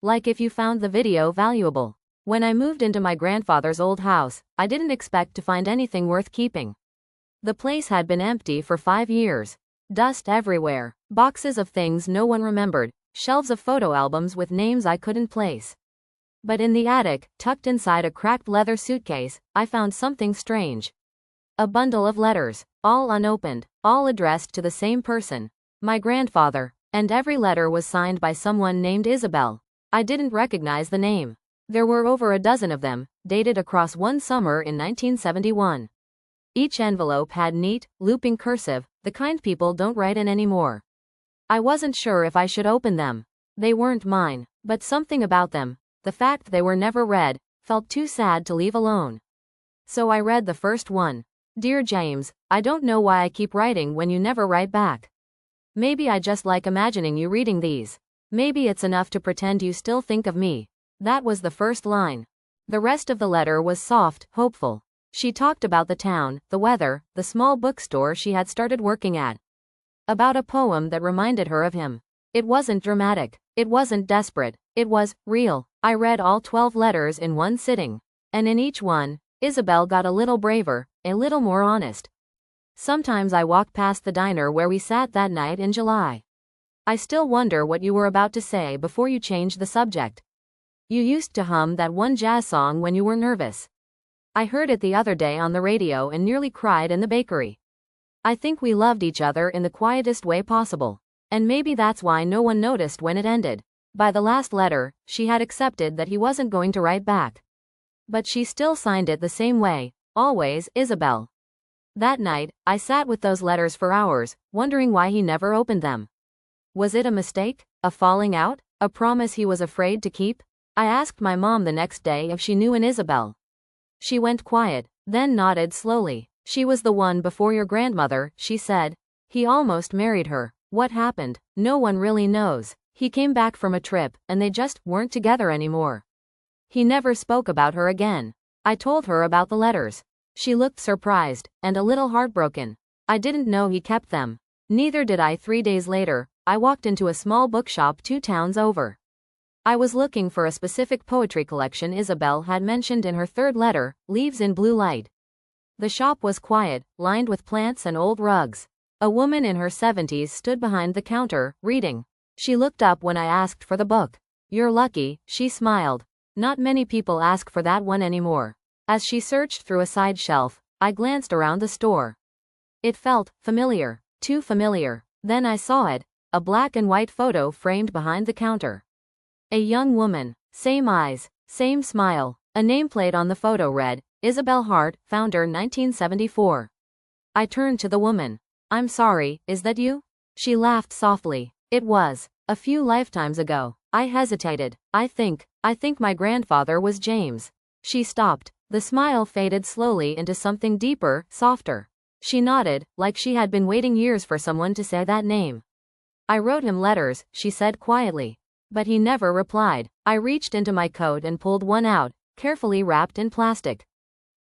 Like if you found the video valuable. When I moved into my grandfather's old house, I didn't expect to find anything worth keeping. The place had been empty for 5 years. Dust everywhere, boxes of things no one remembered, shelves of photo albums with names I couldn't place. But in the attic, tucked inside a cracked leather suitcase, I found something strange. A bundle of letters, all unopened, all addressed to the same person, my grandfather, and every letter was signed by someone named Isabel. I didn't recognize the name. There were over a dozen of them, dated across one summer in 1971. Each envelope had neat, looping cursive, the kind people don't write in anymore. I wasn't sure if I should open them. They weren't mine, but something about them, the fact they were never read, felt too sad to leave alone. So I read the first one. Dear James, I don't know why I keep writing when you never write back. Maybe I just like imagining you reading these. Maybe it's enough to pretend you still think of me. That was the first line. The rest of the letter was soft, hopeful. She talked about the town, the weather, the small bookstore she had started working at. About a poem that reminded her of him. It wasn't dramatic. It wasn't desperate. It was real. I read all 12 letters in one sitting. And in each one, Isabel got a little braver, a little more honest. Sometimes I walk past the diner where we sat that night in July. I still wonder what you were about to say before you changed the subject. You used to hum that one jazz song when you were nervous. I heard it the other day on the radio and nearly cried in the bakery. I think we loved each other in the quietest way possible. And maybe that's why no one noticed when it ended. By the last letter, she had accepted that he wasn't going to write back. But she still signed it the same way, always, Isabel. That night, I sat with those letters for hours, wondering why he never opened them. Was it a mistake? A falling out? A promise he was afraid to keep? I asked my mom the next day if she knew an Isabel. She went quiet, then nodded slowly. She was the one before your grandmother, she said. He almost married her. What happened? No one really knows. He came back from a trip, and they just weren't together anymore. He never spoke about her again. I told her about the letters. She looked surprised, and a little heartbroken. I didn't know he kept them. Neither did I. 3 days later, I walked into a small bookshop 2 towns over. I was looking for a specific poetry collection Isabel had mentioned in her 3rd letter, Leaves in Blue Light. The shop was quiet, lined with plants and old rugs. A woman in her 70s stood behind the counter, reading. She looked up when I asked for the book. You're lucky, she smiled. Not many people ask for that one anymore. As she searched through a side shelf, I glanced around the store. It felt familiar, too familiar. Then I saw it, a black and white photo framed behind the counter. A young woman, same eyes, same smile. A nameplate on the photo read, Isabel Hart, founder 1974. I turned to the woman. I'm sorry, is that you? She laughed softly. It was. A few lifetimes ago. I hesitated. I think my grandfather was James. She stopped. The smile faded slowly into something deeper, softer. She nodded, like she had been waiting years for someone to say that name. I wrote him letters, she said quietly. But he never replied. I reached into my coat and pulled one out, carefully wrapped in plastic.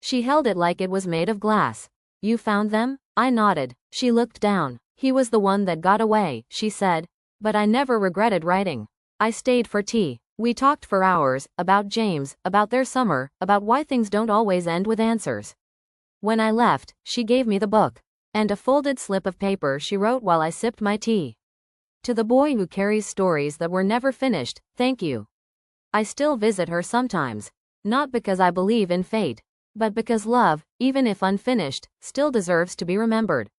She held it like it was made of glass. You found them? I nodded. She looked down. He was the one that got away, she said. But I never regretted writing. I stayed for tea. We talked for hours, about James, about their summer, about why things don't always end with answers. When I left, she gave me the book. And a folded slip of paper she wrote while I sipped my tea. To the boy who carries stories that were never finished, thank you. I still visit her sometimes. Not because I believe in fate. But because love, even if unfinished, still deserves to be remembered.